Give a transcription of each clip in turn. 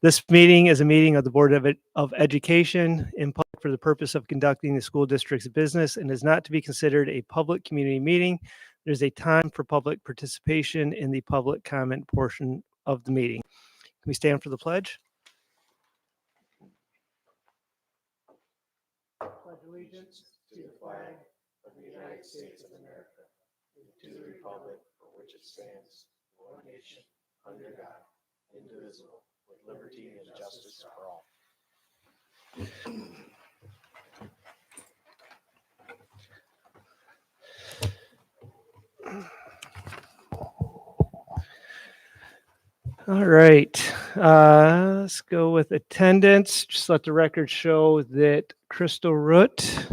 This meeting is a meeting of the Board of Education in public for the purpose of conducting the school district's business and is not to be considered a public community meeting. There's a time for public participation in the public comment portion of the meeting. Can we stand for the pledge? Pledge allegiance to the flag of the United States of America and to the republic for which it stands, one nation, under God, indivisible, with liberty and justice for all. All right, let's go with attendance. Just let the record show that Crystal Root,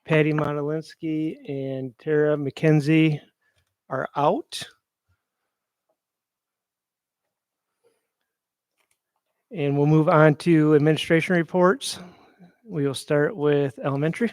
Patty Monolinsky, and Tara McKenzie are out. And we'll move on to administration reports. We will start with elementary.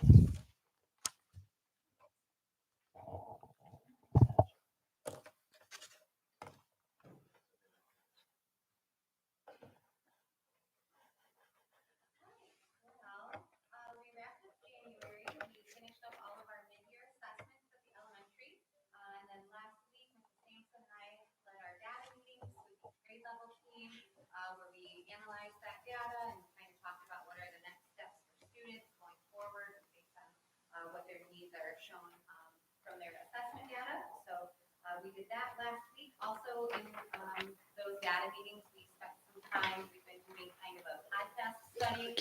Where we analyzed that data and kind of talked about what are the next steps for students going forward based on what their needs are shown from their assessment data. So we did that last week. Also in those data meetings, we spent some time, we've been doing kind of a podcast study.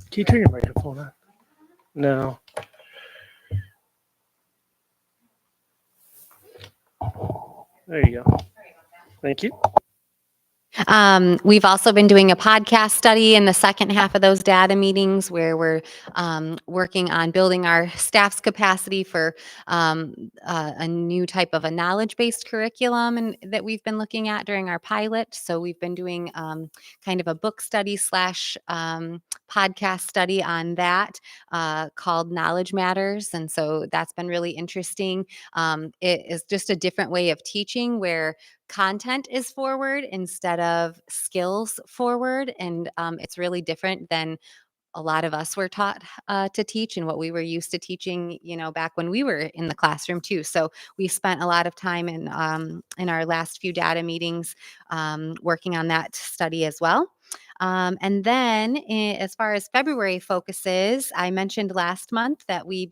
Can you turn your microphone on? No. There you go. Thank you. We've also been doing a podcast study in the second half of those data meetings where we're working on building our staff's capacity for a new type of a knowledge-based curriculum and that we've been looking at during our pilot. So we've been doing kind of a book study slash podcast study on that called Knowledge Matters. And so that's been really interesting. It is just a different way of teaching where content is forward instead of skills forward. And it's really different than a lot of us were taught to teach and what we were used to teaching, back when we were in the classroom too. So we spent a lot of time in our last few data meetings working on that study as well. And then as far as February focuses, I mentioned last month that we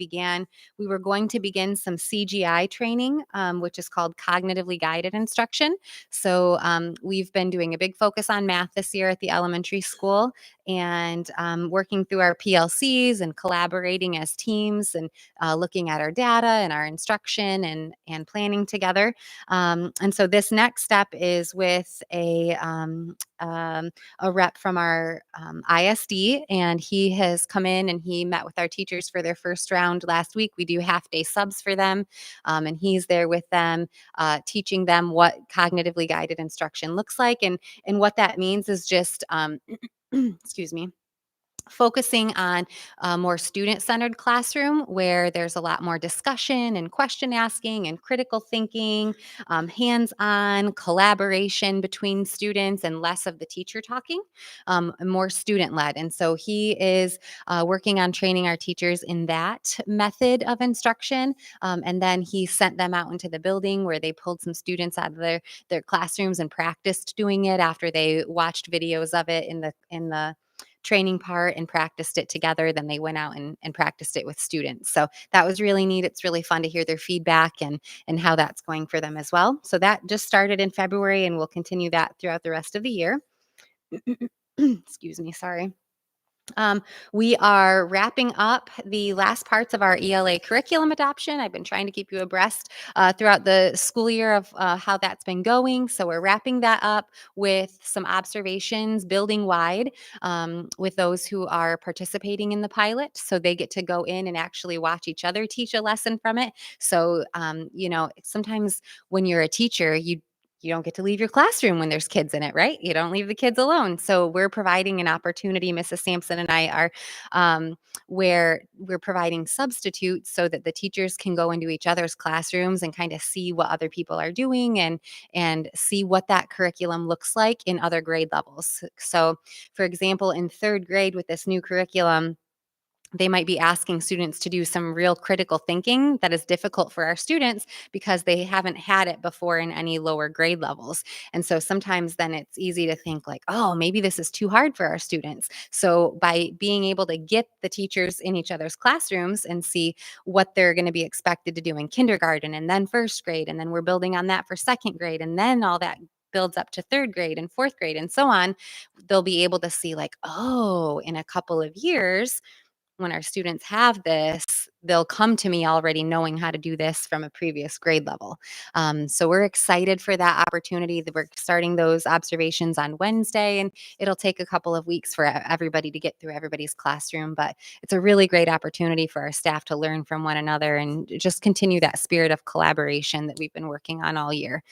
were going to begin some CGI training, which is called cognitively guided instruction. So we've been doing a big focus on math this year at the elementary school and working through our PLCs and collaborating as teams and looking at our data and our instruction and planning together. And so this next step is with a rep from our ISD, and he has come in and he met with our teachers for their first round last week. We do half-day subs for them, and he's there with them, teaching them what cognitively guided instruction looks like. And what that means is just, excuse me, focusing on a more student-centered classroom where there's a lot more discussion and question asking and critical thinking, hands-on collaboration between students and less of the teacher talking, more student-led. And so he is working on training our teachers in that method of instruction. And then he sent them out into the building where they pulled some students out of their classrooms and practiced doing it after they watched videos of it in the training part and practiced it together. Then they went out and practiced it with students. So that was really neat. It's really fun to hear their feedback and how that's going for them as well. So that just started in February and we'll continue that throughout the rest of the year. Excuse me, sorry. We are wrapping up the last parts of our ELA curriculum adoption. I've been trying to keep you abreast throughout the school year of how that's been going. So we're wrapping that up with some observations building wide with those who are participating in the pilot. So they get to go in and actually watch each other teach a lesson from it. So, sometimes when you're a teacher, you you don't get to leave your classroom when there's kids in it, right? You don't leave the kids alone. So we're providing an opportunity, Mrs. Sampson and I are, where we're providing substitutes so that the teachers can go into each other's classrooms and kind of see what other people are doing and see what that curriculum looks like in other grade levels. So, for example, in third grade with this new curriculum, they might be asking students to do some real critical thinking that is difficult for our students because they haven't had it before in any lower grade levels. And so sometimes then it's easy to think like, oh, maybe this is too hard for our students. So by being able to get the teachers in each other's classrooms and see what they're going to be expected to do in kindergarten and then first grade, and then we're building on that for second grade, and then all that builds up to third grade and fourth grade and so on, they'll be able to see like, oh, in a couple of years, when our students have this, they'll come to me already knowing how to do this from a previous grade level. So we're excited for that opportunity. That we're starting those observations on Wednesday, and it'll take a couple of weeks for everybody to get through everybody's classroom. But it's a really great opportunity for our staff to learn from one another and just continue that spirit of collaboration that we've been working on all year.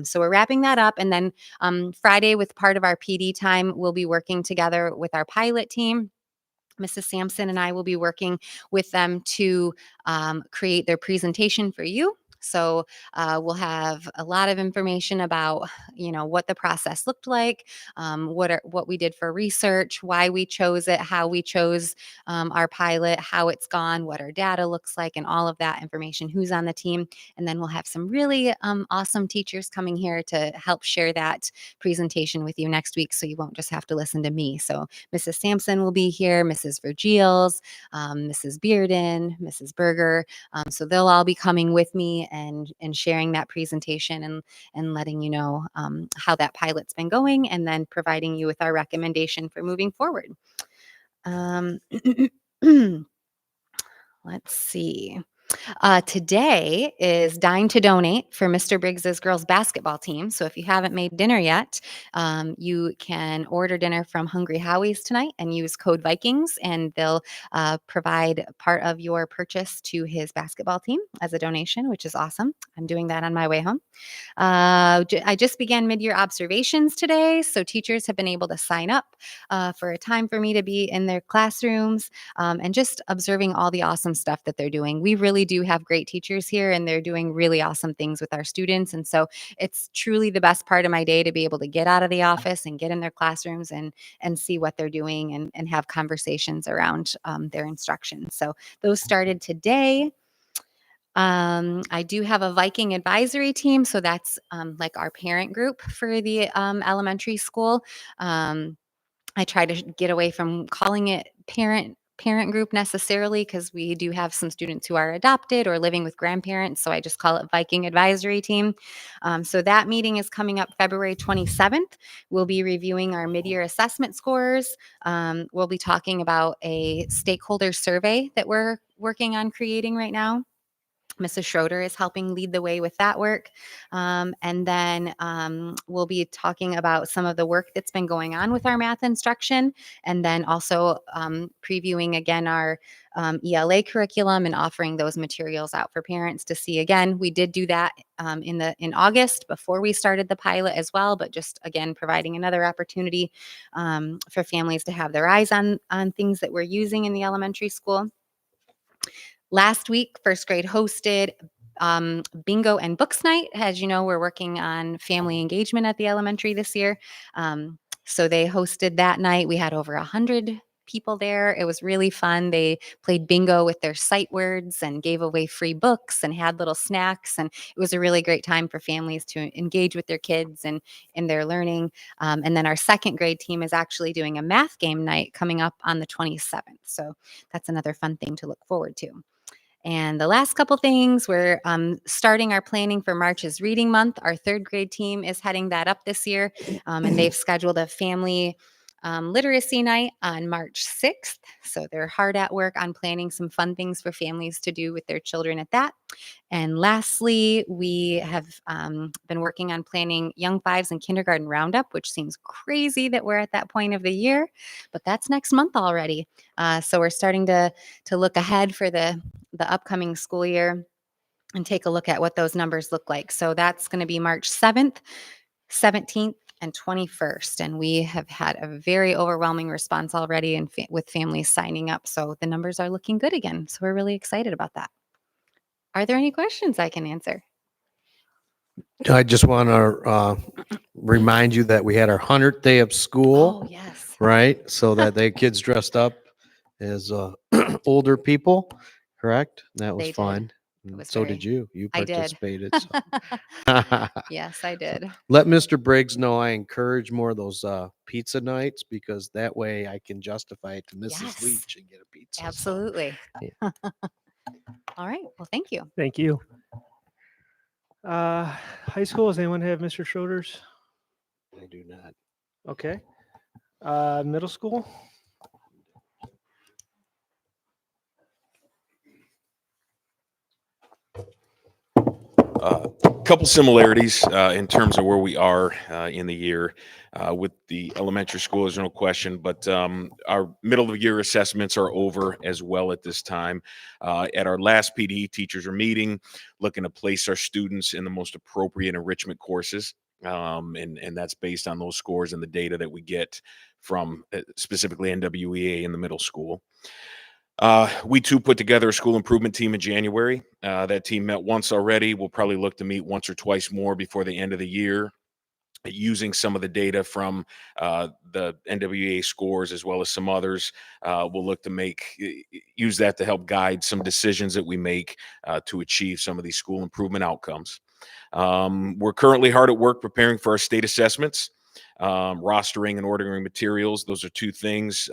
So we're wrapping that up. And then Friday, with part of our PD time, we'll be working together with our pilot team. Mrs. Sampson and I will be working with them to create their presentation for you. So we'll have a lot of information about, what the process looked like, what we did for research, why we chose it, how we chose our pilot, how it's gone, what our data looks like, and all of that information, who's on the team. And then we'll have some really awesome teachers coming here to help share that presentation with you next week, so you won't just have to listen to me. So Mrs. Sampson will be here, Mrs. Vergils, Mrs. Bearden, Mrs. Berger. So they'll all be coming with me and sharing that presentation and letting you know how that pilot's been going, and then providing you with our recommendation for moving forward. Let's see. Today is Dine to Donate for Mr. Briggs's girls basketball team. So if you haven't made dinner yet, you can order dinner from Hungry Howie's tonight and use code Vikings, and they'll provide part of your purchase to his basketball team as a donation, which is awesome. I'm doing that on my way home. I just began mid-year observations today, so teachers have been able to sign up for a time for me to be in their classrooms and just observing all the awesome stuff that they're doing. We really do have great teachers here, and they're doing really awesome things with our students. And so it's truly the best part of my day to be able to get out of the office and get in their classrooms and see what they're doing and have conversations around their instruction. So those started today. I do have a Viking advisory team, so that's like our parent group for the elementary school. I try to get away from calling it parent group necessarily, because we do have some students who are adopted or living with grandparents, so I just call it Viking advisory team. So that meeting is coming up February 27th. We'll be reviewing our mid-year assessment scores. We'll be talking about a stakeholder survey that we're working on creating right now. Mrs. Schroeder is helping lead the way with that work. And then we'll be talking about some of the work that's been going on with our math instruction, and then also previewing again our ELA curriculum and offering those materials out for parents to see. Again, we did do that in August before we started the pilot as well, but just again providing another opportunity for families to have their eyes on things that we're using in the elementary school. Last week, first grade hosted bingo and books night. As you know, we're working on family engagement at the elementary this year. So they hosted that night. We had over 100 people there. It was really fun. They played bingo with their sight words and gave away free books and had little snacks. And it was a really great time for families to engage with their kids and in their learning. And then our second grade team is actually doing a math game night coming up on the 27th. So that's another fun thing to look forward to. And the last couple things, we're starting our planning for March's Reading Month. Our third grade team is heading that up this year, and they've scheduled a family literacy night on March 6th. So they're hard at work on planning some fun things for families to do with their children at that. And lastly, we have been working on planning Young Fives and Kindergarten Roundup, which seems crazy that we're at that point of the year, but that's next month already. So we're starting to look ahead for the upcoming school year. and take a look at what those numbers look like. So that's going to be March 7th, 17th, and 21st. And we have had a very overwhelming response already and with families signing up. So the numbers are looking good again. So we're really excited about that. Are there any questions I can answer? I just want to remind you that we had our 100th day of school, Oh, yes. right? So that the kids dressed up as older people, correct? That was They did. fun. It was So very- did you. You I did. participated. So. Yes, I did. Let Mr. Briggs know I encourage more of those pizza nights because that way I can justify it to Mrs. Yes. Leach and get a pizza. Absolutely. Yeah. All right. Well, thank you. Thank you. High school, does anyone have Mr. Schroeder's? I do not. Okay. Middle school? Couple similarities in terms of where we are in the year with the elementary school. There's no question, but our middle of the year assessments are over as well at this time. At our last PD, teachers are meeting, looking to place our students in the most appropriate enrichment courses. And that's based on those scores and the data that we get from specifically NWEA in the middle school. We too put together a school improvement team in January. That team met once already. We'll probably look to meet once or twice more before the end of the year, using some of the data from the NWEA scores as well as some others. We'll look to use that to help guide some decisions that we make to achieve some of these school improvement outcomes. We're currently hard at work preparing for our state assessments. Rostering and ordering materials. Those are two things.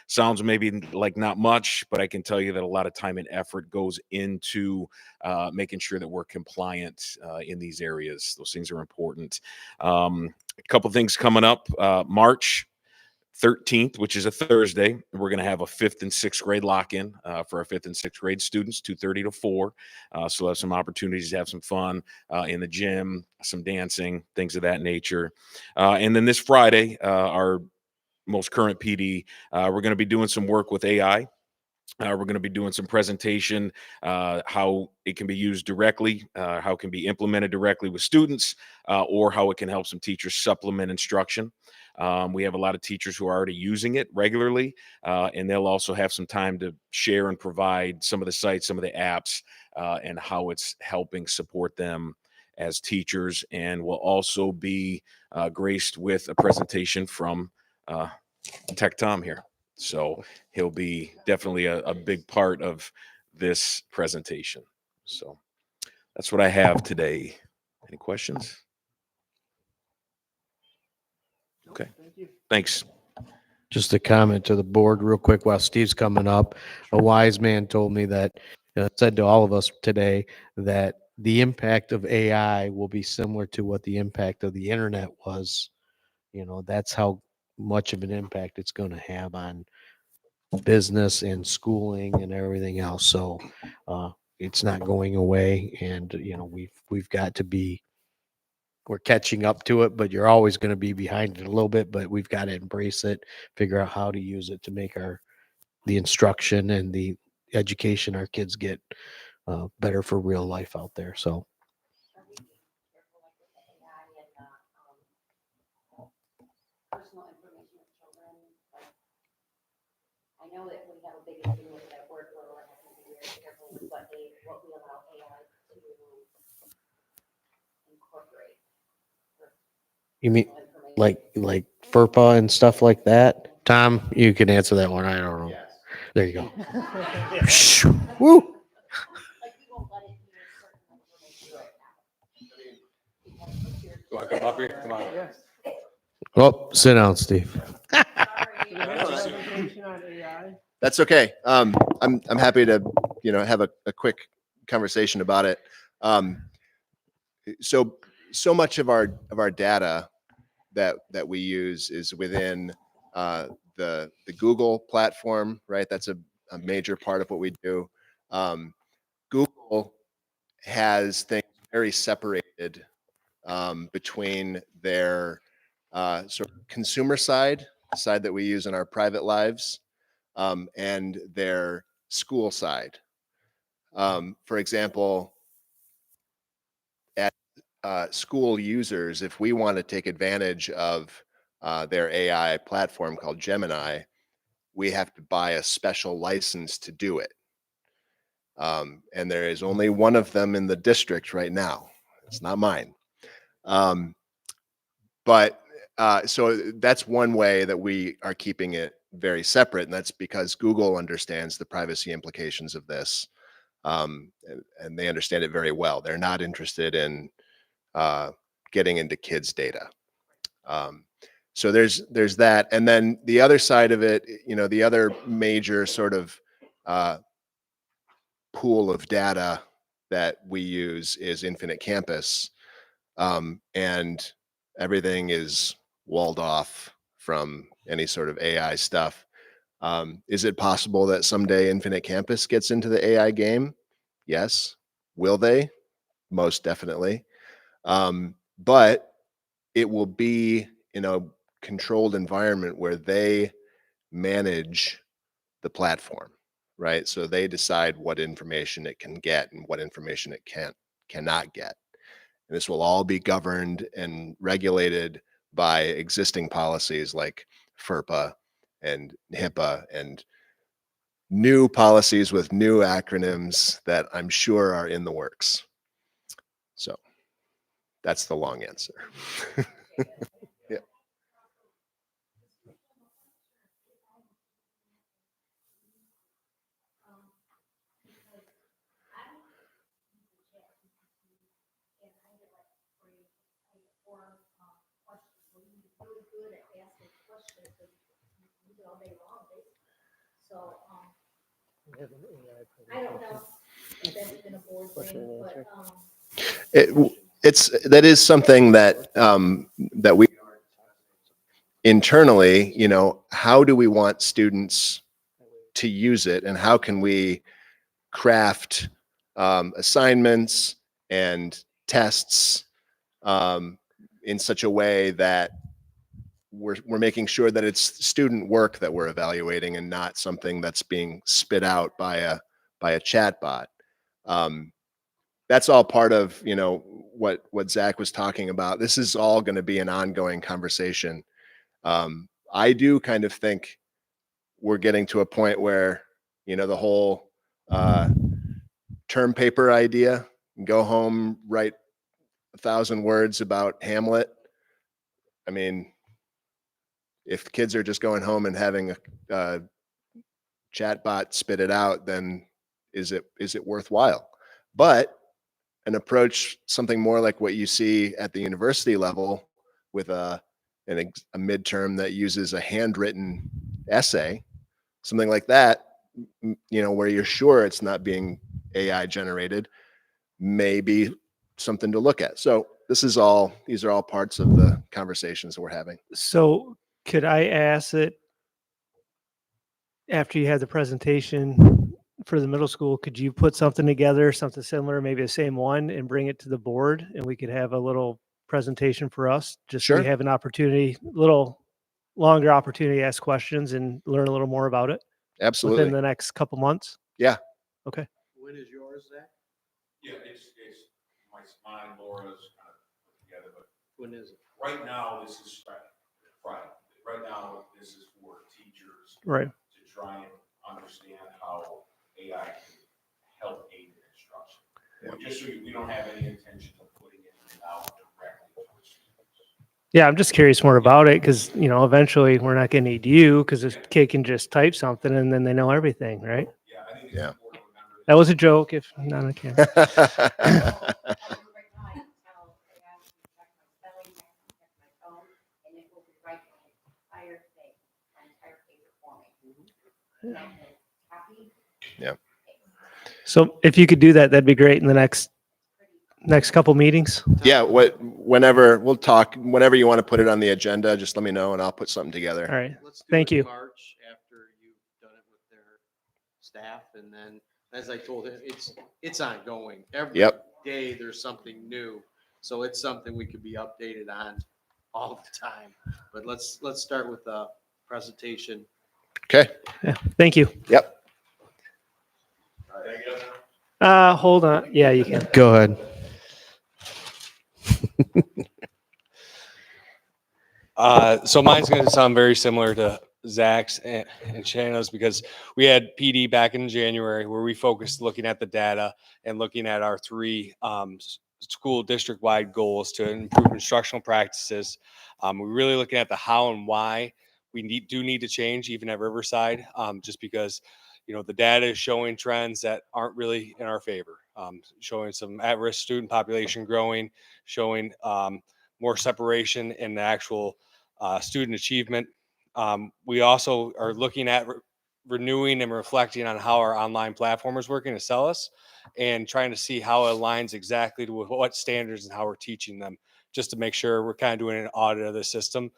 Sounds maybe like not much, but I can tell you that a lot of time and effort goes into making sure that we're compliant in these areas. Those things are important. A couple things coming up. March 13th, which is a Thursday, we're going to have a 5th and 6th grade lock-in for our 5th and 6th grade students, 2:30 to 4. So we'll have some opportunities to have some fun in the gym, some dancing, things of that nature. And then this Friday, our most current PD, we're going to be doing some work with AI. We're going to be doing some presentation, how it can be used directly, how it can be implemented directly with students, or how it can help some teachers supplement instruction. We have a lot of teachers who are already using it regularly, and they'll also have some time to share and provide some of the sites, some of the apps, and how it's helping support them as teachers. And we'll also be graced with a presentation from Tech Tom here. So he'll be definitely a big part of this presentation. So that's what I have today. Any questions? Okay. Thanks. Just a comment to the board real quick while Steve's coming up. A wise man told me that, said to all of us today that the impact of AI will be similar to what the impact of the internet was. That's how much of an impact it's going to have on business and schooling and everything else. So it's not going away. And, we've got to we're catching up to it, but you're always going to be behind it a little bit, but we've got to embrace it, figure out how to use it to make the instruction and the education our kids get better for real life out there. So Personal information of children. I know that we have a big issue with that work where we're having to be very careful with what we allow AI to incorporate. you mean like FERPA and stuff like that? Tom, you can answer that one. I don't know. Yes. There you go. Woo. Like we won't let it use certain information. Do I come up here? Come on. Yes. Oh, sit down, Steve. That's okay. I'm happy to have a quick conversation about it. So much of our data that we use is within the Google platform, right? That's a major part of what we do. Google has things very separated between their sort of consumer side, the side that we use in our private lives, and their school side. For example, school users, if we want to take advantage of their AI platform called Gemini, we have to buy a special license to do it. And there is only one of them in the district right now. It's not mine. So that's one way that we are keeping it very separate, and that's because Google understands the privacy implications of this, and they understand it very well. They're not interested in getting into kids' data. So there's that, and then the other side of it, the other major sort of pool of data that we use is Infinite Campus, and everything is walled off from any sort of AI stuff. Is it possible that someday Infinite Campus gets into the AI game? Yes. Will they? Most definitely. But it will be in a controlled environment where they manage the platform, right? So they decide what information it can get and what information it cannot get. And this will all be governed and regulated by existing policies like FERPA and HIPAA and new policies with new acronyms that I'm sure are in the works. So that's the long answer. Yeah. I don't know if that's been a board thing, but That is something that that we internally, how do we want students to use it, and how can we craft assignments and tests in such a way that we're making sure that it's student work that we're evaluating and not something that's being spit out by a chat bot. That's all part of what Zach was talking about. This is all going to be an ongoing conversation. I do kind of think we're getting to a point where the whole term paper idea, go home, write 1,000 words about Hamlet. I mean, if kids are just going home and having a chat bot spit it out, then is it worthwhile? But an approach, something more like what you see at the university level with a midterm that uses a handwritten essay, something like that, where you're sure it's not being AI generated, may be something to look at. So these are all parts of the conversations that we're having. So could I ask it after you had the presentation for the middle school, could you put something together, something similar, maybe the same one, and bring it to the board, and we could have a little presentation for us? Just so we Sure. have an opportunity, little longer opportunity to ask questions and learn a little more about it Absolutely. within the next couple months. Yeah. Okay. When is yours, Zach? Yeah, it's mine, Laura's kind of put together, but When is it? right now, this is Friday. Right now, this is for teachers Right. to try and understand how AI can help aid in instruction. Yeah. Just so we don't have any intention of putting it out directly to the students. Yeah, I'm just curious more about it because, eventually we're not going to need you because this kid can just type something and then they know everything, right? Yeah, I think it's Yeah. important to remember That was a joke. If not, I can't. Yeah. So if you could do that, that'd be great in the next couple meetings. Yeah. Whenever we'll talk, whenever you want to put it on the agenda, just let me know and I'll put something together. All right. Let's do Thank it in you. March after you've done it with their staff, and then, as I told him, it's ongoing. Every Yep. day there's something new, so it's something we could be updated on all the time. But let's start with a presentation. Okay. Yeah. Thank you. Yep. Hold on. Yeah, you can. Go ahead. So mine's going to sound very similar to Zach's and Shanna's because we had PD back in January where we focused looking at the data and looking at our three school district-wide goals to improve instructional practices. We're really looking at the how and why we do need to change even at Riverside, just because the data is showing trends that aren't really in our favor, showing some at-risk student population growing, showing more separation in the actual student achievement. We also are looking at renewing and reflecting on how our online platform is working to sell us and trying to see how it aligns exactly to what standards and how we're teaching them, just to make sure we're kind of doing an audit of the system.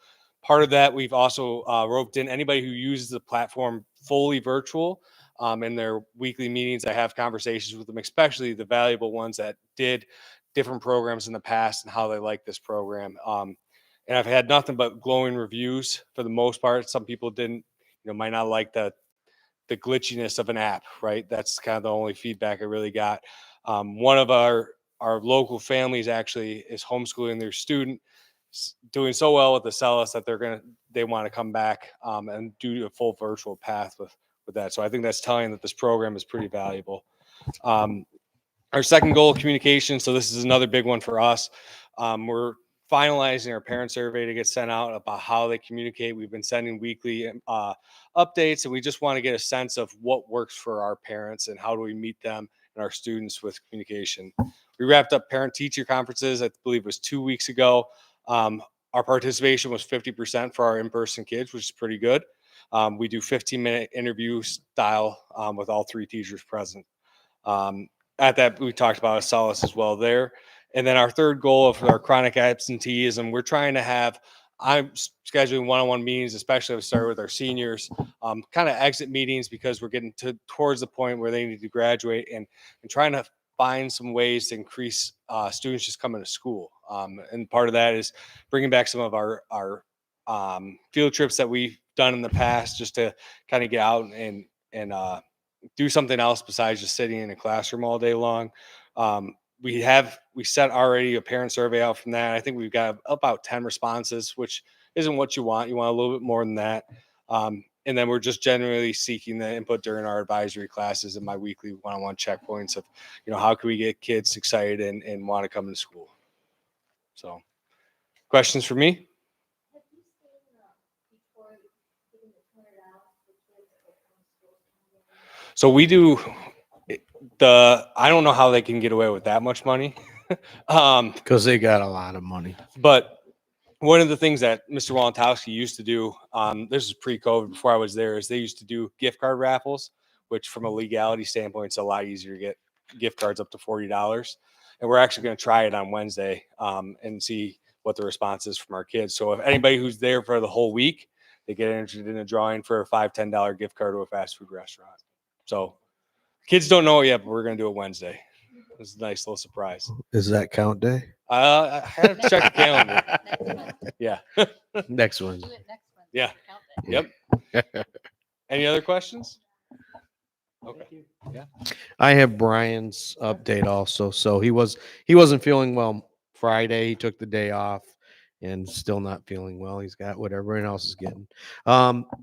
Part of that, we've also roped in anybody who uses the platform fully virtual in their weekly meetings. I have conversations with them, especially the valuable ones that did different programs in the past and how they like this program. And I've had nothing but glowing reviews for the most part. Some people didn't, might not like the glitchiness of an app, right? That's kind of the only feedback I really got. One of our local families actually is homeschooling their student, doing so well with the Celis that they want to come back and do a full virtual path with that. So I think that's telling that this program is pretty valuable. Our second goal, communication. So this is another big one for us. We're finalizing our parent survey to get sent out about how they communicate. We've been sending weekly updates, and we just want to get a sense of what works for our parents and how do we meet them and our students with communication. We wrapped up parent-teacher conferences, I believe it was 2 weeks ago. Our participation was 50% for our in-person kids, which is pretty good. We do 15-minute interview style with all three teachers present. At that, we talked about a solace as well there. And then our third goal of our chronic absenteeism, we're trying to have, I'm scheduling one-on-one meetings, especially I've started with our seniors, kind of exit meetings because we're getting towards the point where they need to graduate and trying to find some ways to increase students just coming to school. And part of that is bringing back some of our field trips that we've done in the past just to kind of get out and do something else besides just sitting in a classroom all day long. We set already a parent survey out from that. I think we've got about 10 responses, which isn't what you want. You want a little bit more than that. And then we're just generally seeking the input during our advisory classes and my weekly one-on-one checkpoints of, how can we get kids excited and want to come to school? So questions for me? Have you seen before giving the $200 for kids that come to school? So we do I don't know how they can get away with that much money. Because they got a lot of money. But one of the things that Mr. Walentowski used to do, this is pre-COVID, before I was there, is they used to do gift card raffles, which from a legality standpoint, it's a lot easier to get gift cards up to $40. And we're actually going to try it on Wednesday and see what the response is from our kids. So if anybody who's there for the whole week, they get entered in a drawing for a $5, $10 gift card to a fast food restaurant. So kids don't know it yet, but we're going to do it Wednesday. It's a nice little surprise. Is that count day? I had to check the calendar. Next month. Yeah. Next one. Do it next month. Yeah. Count that. Yep. Any other questions? Okay. I have Brian's update also. So he wasn't feeling well Friday. He took the day off and still not feeling well. He's got what everyone else is getting.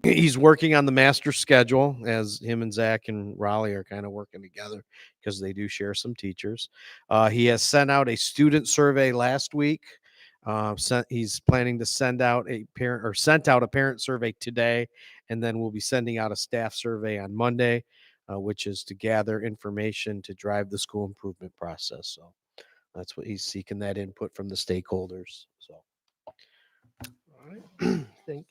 He's working on the master schedule as him and Zach and Raleigh are kind of working together because they do share some teachers. He has sent out a student survey last week. He's planning to sent out a parent survey today, and then we'll be sending out a staff survey on Monday, which is to gather information to drive the school improvement process. So that's what he's seeking, that input from the stakeholders. So. All right. Thank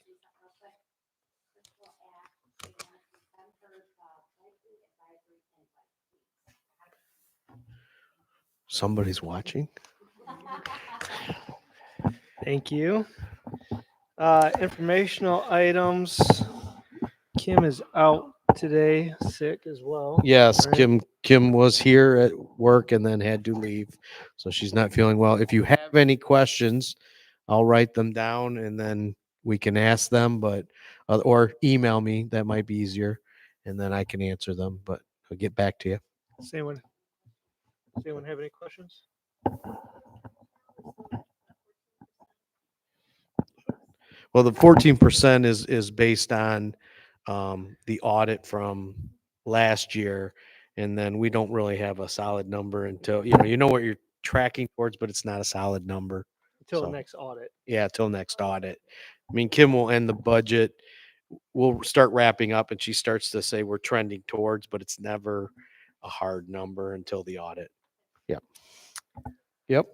Somebody's watching. Thank you. Informational items. Kim is out today, sick as well. Yes, Right. Kim was here at work and then had to leave, so she's not feeling well. If you have any questions, I'll write them down and then we can ask them, but or email me. That might be easier, and then I can answer them. But I'll get back to you. Does anyone have any questions? Well, the 14% is based on the audit from last year, and then we don't really have a solid number until you know what you're tracking towards, but it's not a solid number. Until So, the next audit. yeah, till next audit. I mean, Kim will end the budget. We'll start wrapping up, and she starts to say we're trending towards, but it's never a hard number until the audit. Yep. Yep.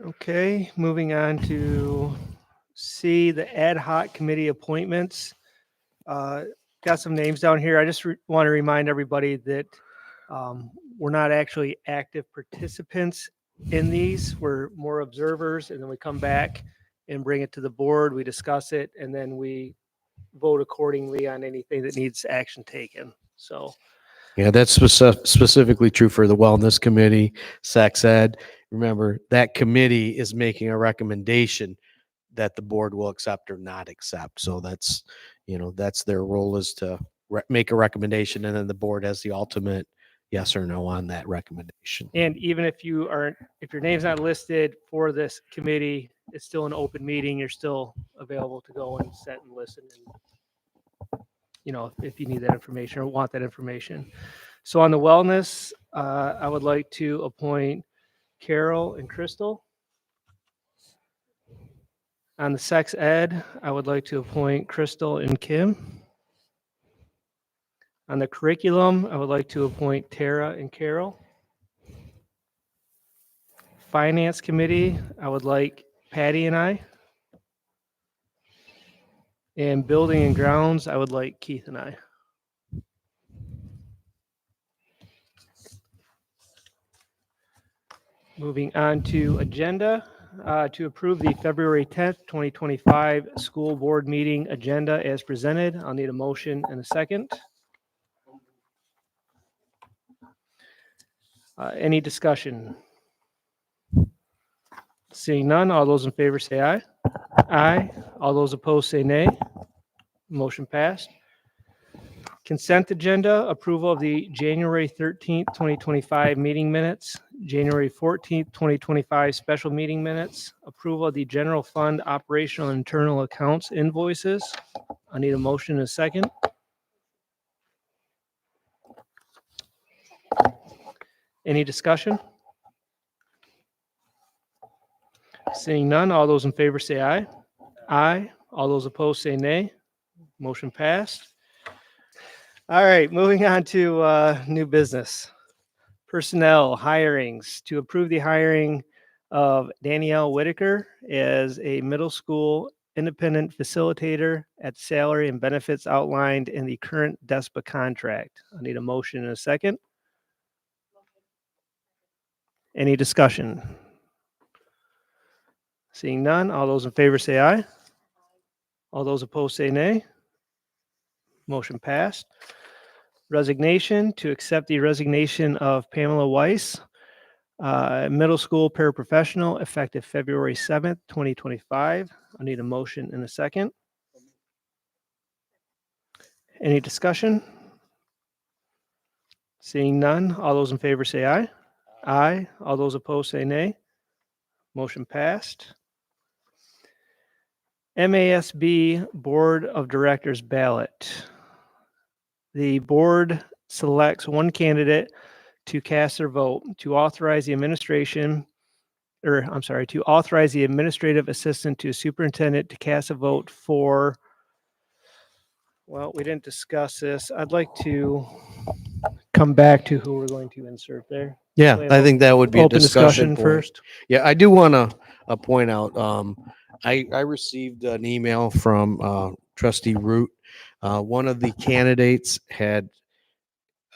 Okay, moving on to C, the ad hoc committee appointments. Got some names down here. I just want to remind everybody that we're not actually active participants in these. We're more observers, and then we come back and bring it to the board. We discuss it, and then we vote accordingly on anything that needs action taken. So, Yeah, that's specifically true for the wellness committee, sex ed. Remember, that committee is making a recommendation that the board will accept or not accept. So that's, that's their role, is to make a recommendation, and then the board has the ultimate yes or no on that recommendation. and even if your name's not listed for this committee, it's still an open meeting. You're still available to go and sit and listen, and if you need that information or want that information. So on the wellness, I would like to appoint Carol and Crystal. On the sex ed, I would like to appoint Crystal and Kim. On the curriculum, I would like to appoint Tara and Carol. Finance committee, I would like Patty and I. And building and grounds, I would like Keith and I. Moving on to agenda, to approve the February 10th, 2025 school board meeting agenda as presented. I'll need a motion and a second. Any discussion? Seeing none, all those in favor say aye. Aye. All those opposed say nay. Motion passed. Consent agenda, approval of the January 13th, 2025 meeting minutes, January 14th, 2025 special meeting minutes, approval of the general fund operational and internal accounts invoices. I need a motion and a second. Any discussion? Seeing none, all those in favor say aye. Aye. All those opposed say nay. Motion passed. All right, moving on to new business. Personnel hirings, to approve the hiring of Danielle Whitaker as a middle school independent facilitator at salary and benefits outlined in the current DESPA contract. I need a motion and a second. Any discussion? Seeing none, all those in favor say aye. All those opposed say nay. Motion passed. Resignation, to accept the resignation of Pamela Weiss, middle school paraprofessional, effective February 7th, 2025. I need a motion and a second. Any discussion? Seeing none, all those in favor say aye. Aye. All those opposed say nay. Motion passed. MASB Board of Directors ballot. The board selects one candidate to cast their vote to authorize the administrative assistant to superintendent to cast a vote for, well, we didn't discuss this. I'd like to come back to who we're going to insert there. Yeah, I think that would be a Open discussion discussion point. first. Yeah, I do want to point out, I received an email from trustee Root. One of the candidates had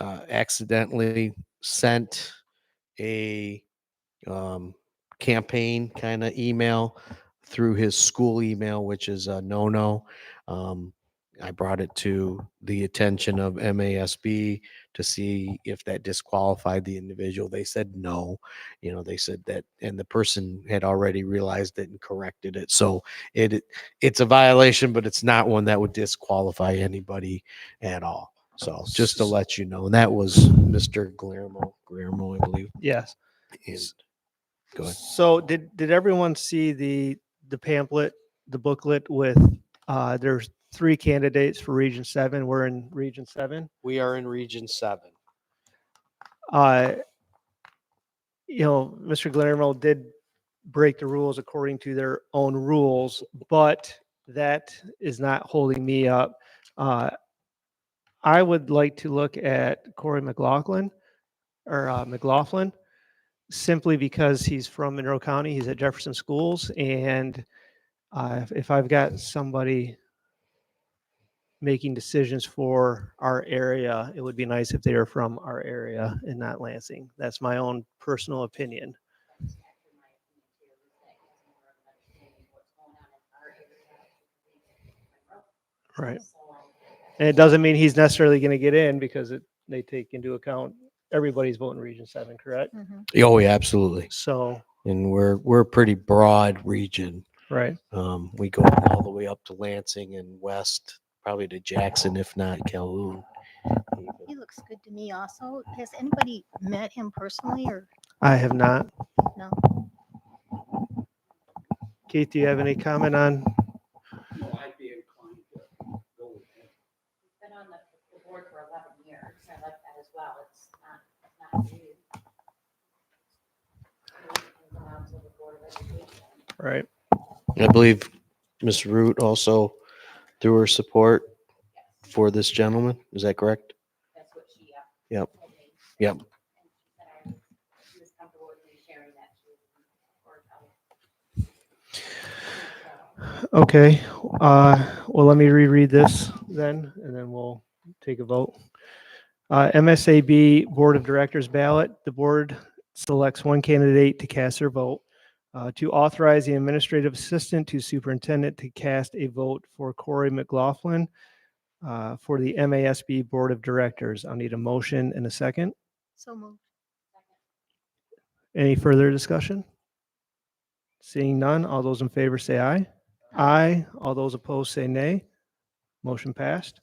accidentally sent a campaign kind of email through his school email, which is a no-no. I brought it to the attention of MASB to see if that disqualified the individual. They said no. They said that, and the person had already realized it and corrected it. So it's a violation, but it's not one that would disqualify anybody at all. So just to let you know, and that was Mr. Guillermo, I believe. Yes. And go ahead. So did everyone see the pamphlet the booklet with, there's 3 candidates for Region 7. We're in Region 7. We are in Region 7. Uh, Mr. Glenarmo did break the rules according to their own rules, but that is not holding me up. I would like to look at Corey McLaughlin simply because he's from Monroe County. He's at Jefferson Schools, and if I've got somebody making decisions for our area, it would be nice if they are from our area and not Lansing. That's my own personal opinion. Right. And it doesn't mean he's necessarily going to get in because they take into account everybody's voting Region 7, correct? Oh, yeah, absolutely. So, And we're a pretty broad region. right. We go all the way up to Lansing and west, probably to Jackson, if not Calhoun. He looks good to me also. Has anybody met him personally or I have not. no? Keith, do you have any comment on? No, I'd be inclined to go with him. He's been on the board for 11 years. I like that as well. It's not new. He went on to the Board of Education. Right. I believe Ms. Root also threw her support for this gentleman. Is that correct? That's what she Yep. told me. Yep. And she was comfortable with me sharing that too. Okay. Well, let me reread this then, and then we'll take a vote. MSAB Board of Directors ballot. The board selects one candidate to cast their vote. To authorize the administrative assistant to superintendent to cast a vote for Corey McLaughlin for the MASB Board of Directors. I'll need a motion and a second. So moved. Any further discussion? Seeing none, all those in favor say aye. Aye. All those opposed say nay. Motion passed.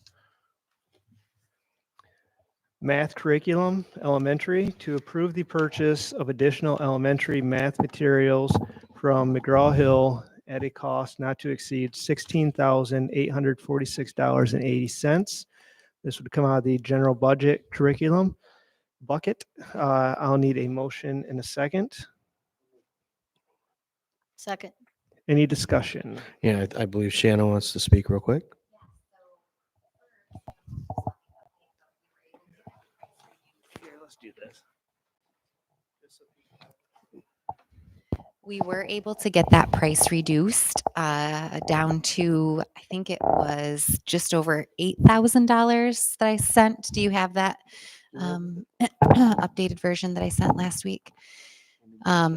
Math curriculum, elementary, to approve the purchase of additional elementary math materials from McGraw-Hill at a cost not to exceed $16,846.80. This would come out of the general budget curriculum bucket. I'll need a motion and a second. Second. Any discussion? Yeah, I believe Shannon wants to speak real quick. Here, let's do this. We were able to get that price reduced down to, I think it was just over $8,000 that I sent. Do you have that updated version that I sent last week?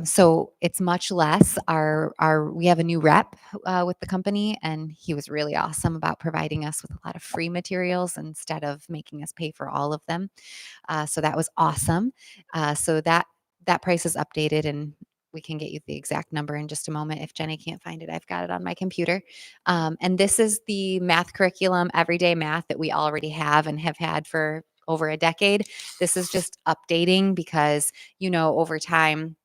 So it's much less. We have a new rep with the company, and he was really awesome about providing us with a lot of free materials instead of making us pay for all of them. So that was awesome. So that price is updated, and we can get you the exact number in just a moment. If Jenny can't find it, I've got it on my computer. And this is the math curriculum, everyday math that we already have and have had for over a decade. This is just updating because, over time,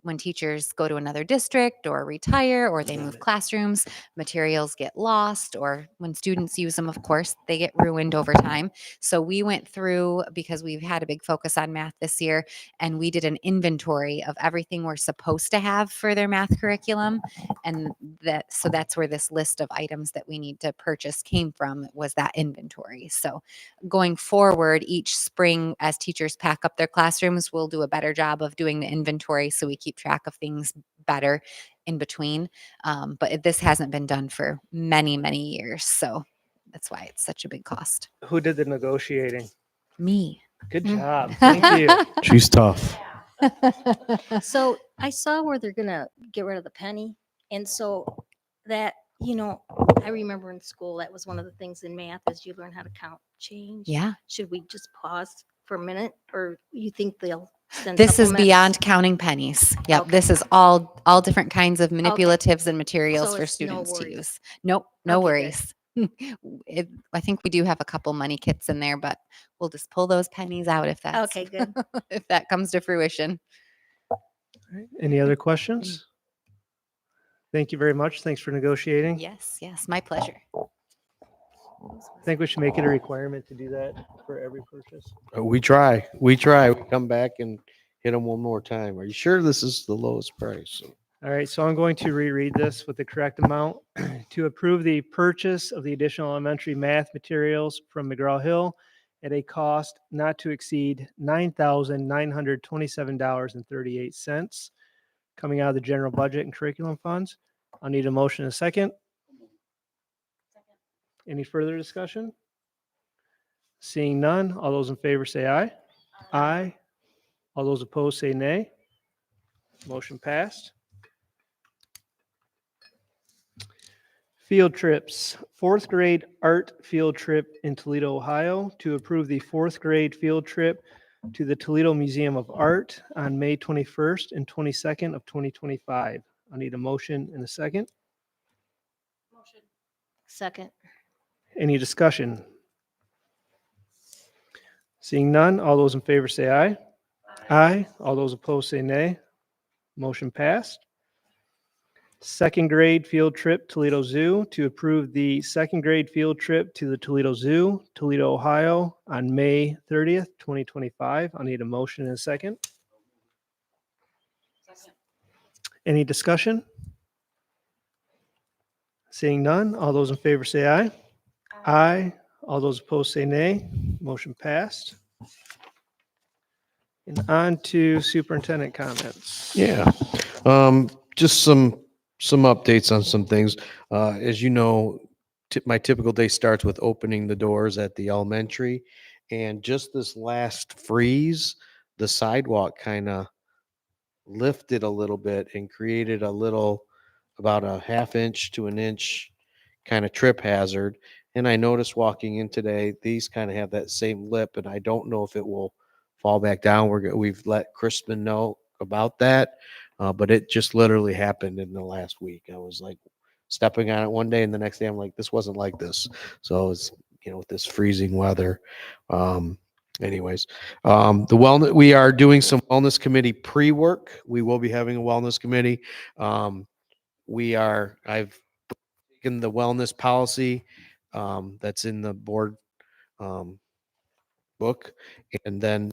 when teachers go to another district or retire or they move classrooms, materials get lost, or when students use them, of course, they get ruined over time. So we went through, because we've had a big focus on math this year, and we did an inventory of everything we're supposed to have for their math curriculum. And so that's where this list of items that we need to purchase came from, was that inventory. So going forward, each spring, as teachers pack up their classrooms, we'll do a better job of doing the inventory so we keep track of things better in between. But this hasn't been done for many, many years. So that's why it's such a big cost. Who did the negotiating? Me. Good job. Thank you. She's tough. So I saw where they're gonna get rid of the penny. And so that, I remember in school, that was one of the things in math is you learn how to count change. Yeah. Should we just pause for a minute, or you think they'll send This is supplements? beyond counting pennies. Yep. Okay. This is all different kinds of manipulatives and materials So for it's no students to worries. use. Nope. No Okay, good. worries. I think we do have a couple money kits in there, but we'll just pull those pennies out if that's Okay, good. if that comes to fruition. Any other questions? Thank you very much. Thanks for negotiating. Yes, yes, my pleasure. I think we should make it a requirement to do that for every purchase. We try. We come back and hit them one more time. Are you sure this is the lowest price? All right, so I'm going to reread this with the correct amount. To approve the purchase of the additional elementary math materials from McGraw-Hill at a cost not to exceed $9,927.38, coming out of the general budget and curriculum funds. I'll need a motion in a second. Any further discussion? Seeing none, all those in favor say aye. Aye. All those opposed say nay. Motion passed. Field trips. Fourth grade art field trip in Toledo, Ohio. To approve the fourth grade field trip to the Toledo Museum of Art on May 21st and 22nd of 2025. I need a motion and a second. Second. Any discussion? Seeing none, all those in favor say aye. Aye. All those opposed say nay. Motion passed. Second grade field trip Toledo Zoo. To approve the second grade field trip to the Toledo Zoo, Toledo, Ohio on May 30th, 2025. I'll need a motion and a second. Any discussion? Seeing none, all those in favor say aye. Aye. All those opposed say nay. Motion passed. And on to superintendent comments. Yeah. Just some updates on some things. As you know, my typical day starts with opening the doors at the elementary, and just this last freeze, the sidewalk kind of lifted a little bit and created a little, about a half inch to an inch kind of trip hazard. And I noticed walking in today, these kind of have that same lip, and I don't know if it will fall back down. We've let Crispin know about that, but it just literally happened in the last week. I was like stepping on it one day, and the next day I'm like, this wasn't like this. So it's, with this freezing weather. Anyways, the wellness, we are doing some wellness committee pre-work. We will be having a wellness committee. I've taken the wellness policy that's in the board book, and then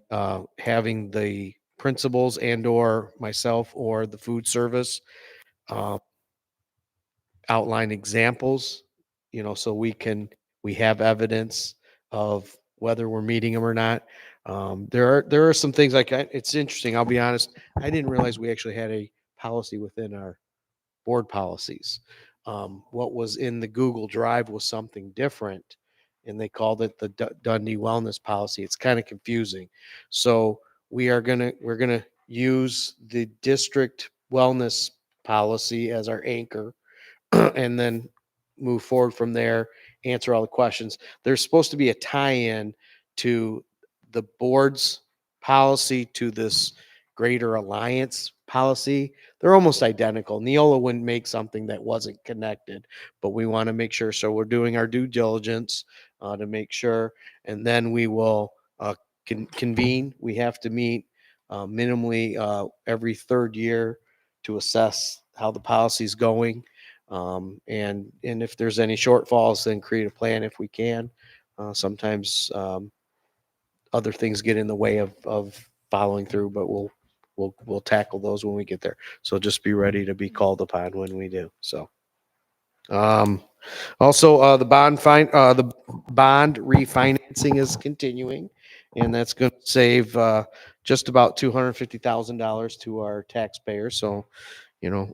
having the principals and or myself or the food service outline examples, so we have evidence of whether we're meeting them or not. There are some things like it's interesting. I'll be honest. I didn't realize we actually had a policy within our board policies. What was in the Google Drive was something different, and they called it the Dundee Wellness Policy. It's kind of confusing. So we're gonna use the district wellness policy as our anchor, and then move forward from there, answer all the questions. There's supposed to be a tie-in to the board's policy to this greater alliance policy. They're almost identical. Neola wouldn't make something that wasn't connected, but we want to make sure. So we're doing our due diligence to make sure, and then we will convene. We have to meet minimally every third year to assess how the policy is going. And if there's any shortfalls, then create a plan if we can. Sometimes other things get in the way of following through, but we'll tackle those when we get there. So just be ready to be called upon when we do. So also the bond refinancing is continuing, and that's going to save just about $250,000 to our taxpayers. So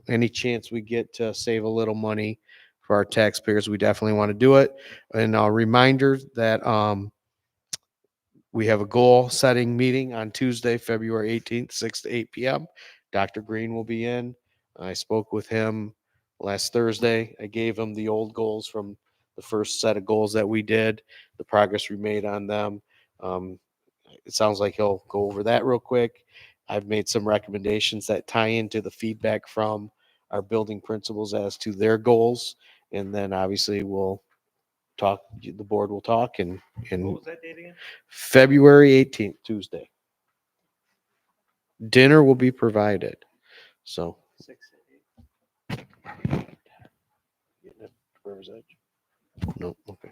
any chance we get to save a little money for our taxpayers, we definitely want to do it. And a reminder that we have a goal setting meeting on Tuesday, February 18th, 6 to 8 p.m. Dr. Green will be in. I spoke with him last Thursday. I gave him the old goals from the first set of goals that we did, the progress we made on them. It sounds like he'll go over that real quick. I've made some recommendations that tie into the feedback from our building principals as to their goals. And then obviously we'll talk, the board will talk, and What was that date again? February 18th, Tuesday. Dinner will be provided. So 6 to 8. River's Edge? No, okay.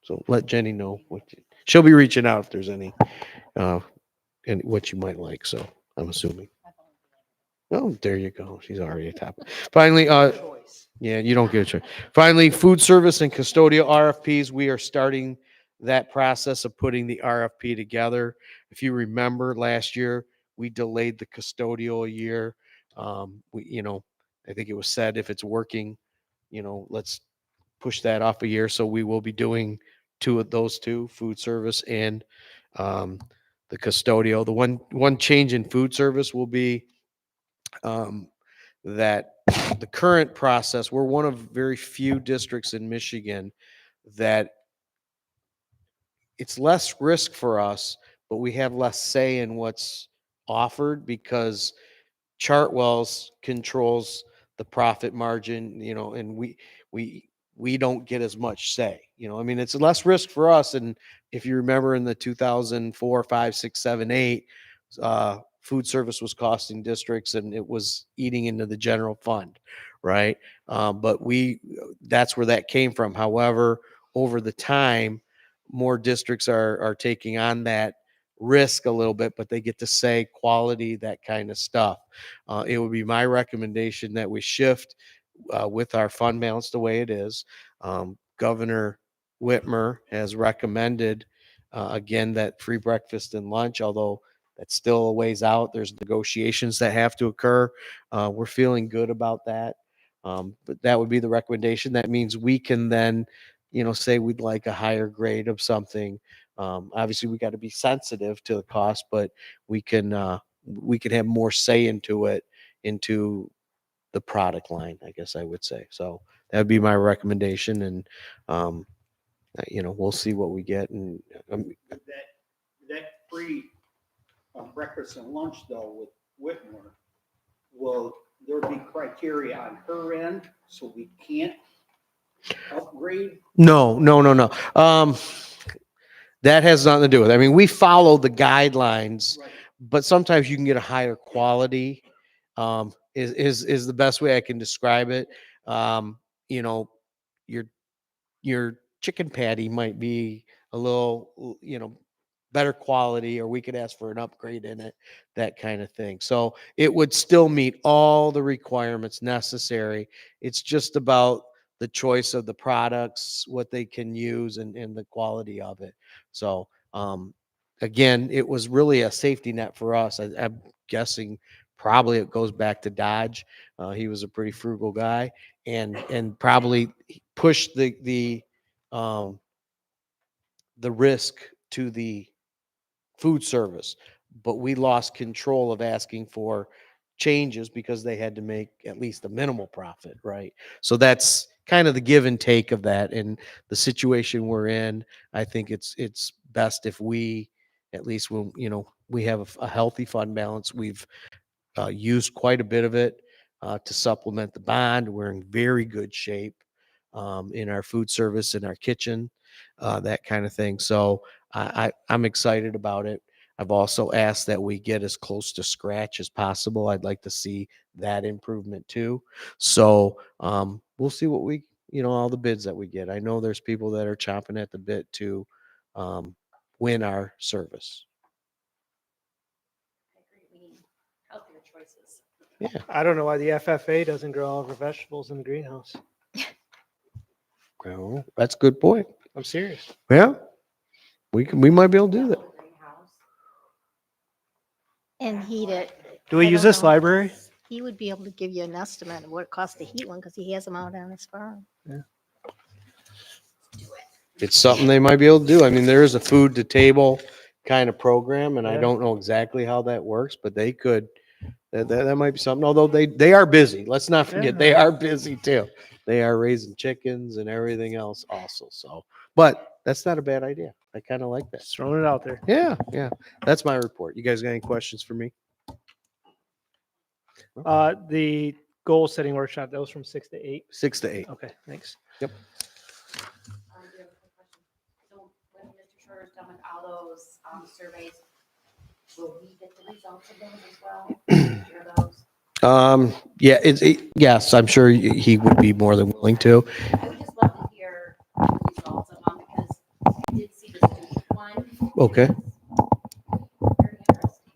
So let Jenny know she'll be reaching out if there's any, and what you might like. So I'm assuming. Oh, there you go. She's already a top. Finally, yeah, you don't get a choice. Finally, food service and custodial RFPs. We are starting that process of putting the RFP together. If you remember last year, we delayed the custodial a year. I think it was said if it's working, let's push that off a year. So we will be doing two of those two, food service and the custodial. The one change in food service will be that the current process, we're one of very few districts in Michigan that it's less risk for us, but we have less say in what's offered because Chartwell's controls the profit margin, and we don't get as much say. I mean, it's less risk for us. And if you remember in the 2004, 5, 6, 7, 8, food service was costing districts and it was eating into the general fund, right? But that's where that came from. However, over the time, more districts are taking on that risk a little bit, but they get to say quality, that kind of stuff. It would be my recommendation that we shift with our fund balance the way it is. Governor Whitmer has recommended, again, that free breakfast and lunch, although that's still a ways out. There's negotiations that have to occur. We're feeling good about that. But that would be the recommendation. That means we can then, say we'd like a higher grade of something. Obviously, we got to be sensitive to the cost, but we can have more say into the product line, I guess I would say. So that would be my recommendation, and we'll see what we get. And That free breakfast and lunch though with Whitmore, will there be criteria on her end so we can't upgrade? No. That has nothing to do with it. I mean, we follow the guidelines, Right. but sometimes you can get a higher quality. Is the best way I can describe it. Your chicken patty might be a little, better quality, or we could ask for an upgrade in it, that kind of thing. So it would still meet all the requirements necessary. It's just about the choice of the products, what they can use, and the quality of it. So again, it was really a safety net for us. I'm guessing probably it goes back to Dodge. He was a pretty frugal guy, and probably pushed the risk to the food service, but we lost control of asking for changes because they had to make at least a minimal profit, right? So that's kind of the give and take of that. And the situation we're in, I think it's best if we, at least when we have a healthy fund balance. We've used quite a bit of it to supplement the bond. We're in very good shape in our food service, in our kitchen, that kind of thing. So I'm excited about it. I've also asked that we get as close to scratch as possible. I'd like to see that improvement too. So we'll see what all the bids that we get. I know there's people that are chomping at the bit to win our service. I agree, we need healthier choices. Yeah. I don't know why the FFA doesn't grow all of our vegetables in the greenhouse. Well, that's a good point. I'm serious. Yeah. We might be able to do that. Greenhouse. And heat it. Do we I use don't this know. library? He would be able to give you an estimate of what it costs to heat one because he has them out on his farm. It's something they might be able to do. I mean, there is a food to table kind of program, and I Yeah. don't know exactly how that works, but they could. That might be something. Although they are busy. Let's not forget they are busy too. They are raising chickens and everything else also. So, but that's not a bad idea. I kind of like that. Just throwing it out there. Yeah. That's my report. You guys got any questions for me? The goal setting workshop, that was from 6 to 8. 6 to 8. Okay, thanks. Do you have a quick question? So when Mr. Schroeder's done with all those surveys, will we get the results of those as well? Share those? Yeah, yes, I'm sure he would be more than willing to. I would just love to hear the results of them because I did see the student one. Okay. Very interesting.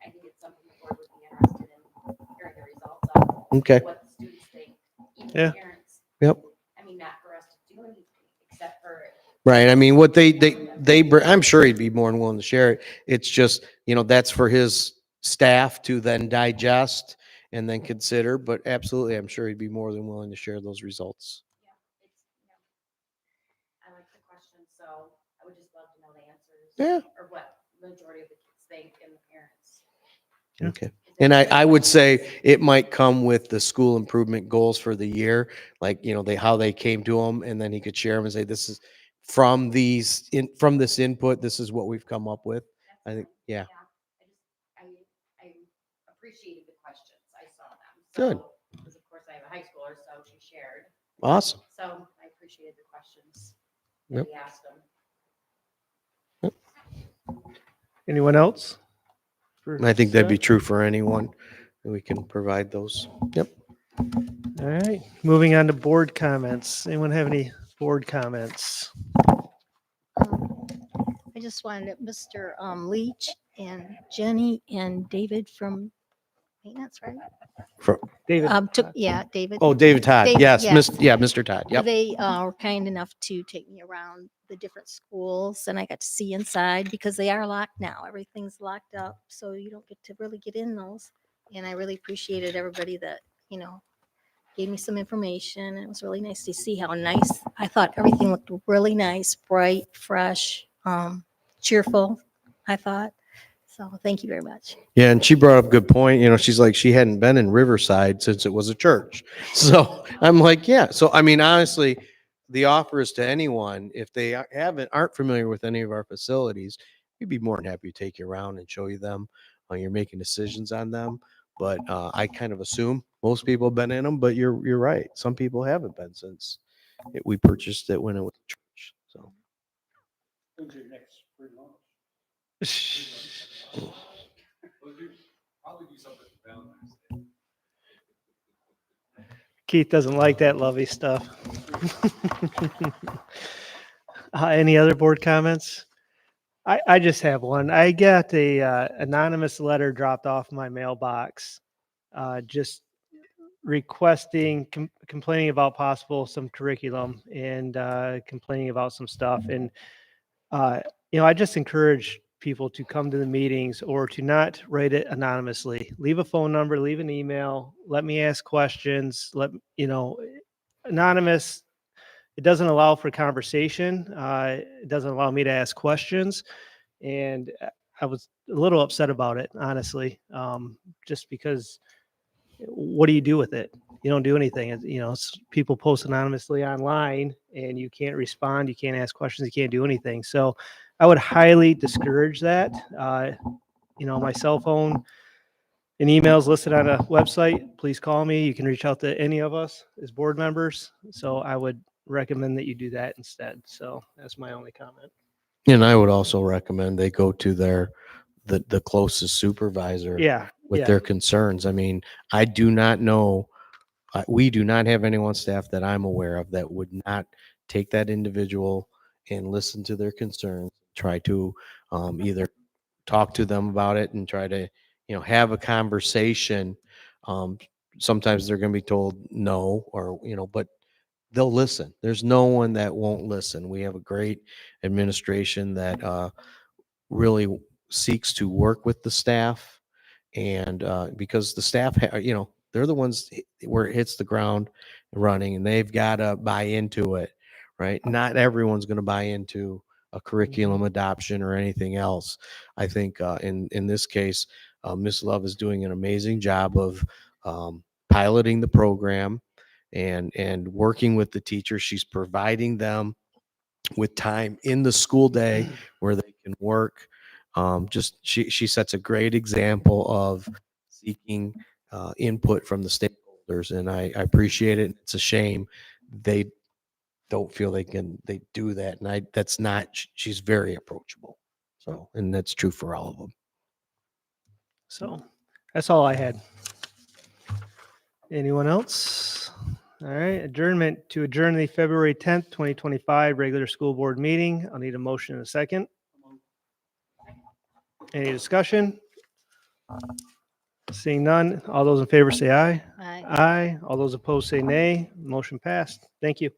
I think it's something the board would be interested in hearing the results of. Okay. What the students think, even Yeah. parents. Yep. I mean, not for us to do anything except for. Right. I mean, what I'm sure he'd be more than willing to share it. It's just, that's for his staff to then digest and then consider, but absolutely, I'm sure he'd be more than willing to share those results. Yeah, I like the question, so I would just love to know the answers. Yeah. Or what majority of the kids think and the parents. Okay. And I would say it might come with the school improvement goals for the year, like, how they came to him, and then he could share them and say, this is from from this input, this is what we've come up with. I think, yeah. I appreciated the questions. I saw them. Good. So, because of course I have a high schooler, so she shared. Awesome. So I appreciated the questions Yep. that we asked them. Anyone else? I think that'd be true for anyone. We can provide those. Yep. All right, moving on to board comments. Anyone have any board comments? I just wanted Mr. Leach and Jenny and David from maintenance, right? David? David. Oh, David Todd. David, Yes. yes. Mr. Todd. Yep. They were kind enough to take me around the different schools and I got to see inside because they are locked now. Everything's locked up, so you don't get to really get in those. And I really appreciated everybody that, gave me some information. It was really nice to see how nice, I thought everything looked really nice, bright, fresh, cheerful, I thought. So thank you very much. Yeah, and she brought up a good point. She's like, she hadn't been in Riverside since it was a church. So I'm like, yeah. So I mean, honestly, the offer is to anyone if they aren't familiar with any of our facilities, we'd be more than happy to take you around and show you them when you're making decisions on them. But I kind of assume most people have been in them. But you're right. Some people haven't been since we purchased it when it was a church. So. When's your next free lunch? Keith doesn't like that lovey stuff. Any other board comments? I just have one. I got a anonymous letter dropped off my mailbox, just requesting, complaining about some curriculum and complaining about some stuff. And I just encourage people to come to the meetings or to not write it anonymously. Leave a phone number, leave an email, let me ask questions. Anonymous, it doesn't allow for conversation. It doesn't allow me to ask questions. And I was a little upset about it, honestly, just because what do you do with it? You don't do anything. People post anonymously online and you can't respond, you can't ask questions, you can't do anything. So I would highly discourage that. My cell phone and emails listed on a website. Please call me. You can reach out to any of us as board members. So I would recommend that you do that instead. So that's my only comment. And I would also recommend they go to the closest supervisor with their concerns. I mean, I do not know, we do not have anyone on staff that I'm aware of that would not take that individual and listen to their concerns, try to either talk to them about it and try to, have a conversation. Sometimes they're going to be told no, or, but they'll listen. There's no one that won't listen. We have a great administration that really seeks to work with the staff, and because the staff, they're the ones where it hits the ground running, and they've got to buy into it, right? Not everyone's going to buy into a curriculum adoption or anything else. I think in this case, Ms. Love is doing an amazing job of piloting the program and working with the teachers. She's providing them with time in the school day where they can work. She sets a great example of seeking input from the stakeholders, and I appreciate it. It's a shame they don't feel they do that, and that's not. She's very approachable. So, and that's true for all of them. So that's all I had. Anyone else? All right, adjournment to adjourn the February 10th, 2025 regular school board meeting. I'll need a motion in a second. Any discussion? Seeing none, all those in favor say aye. Aye. Aye. All those opposed say nay. Motion passed. Thank you.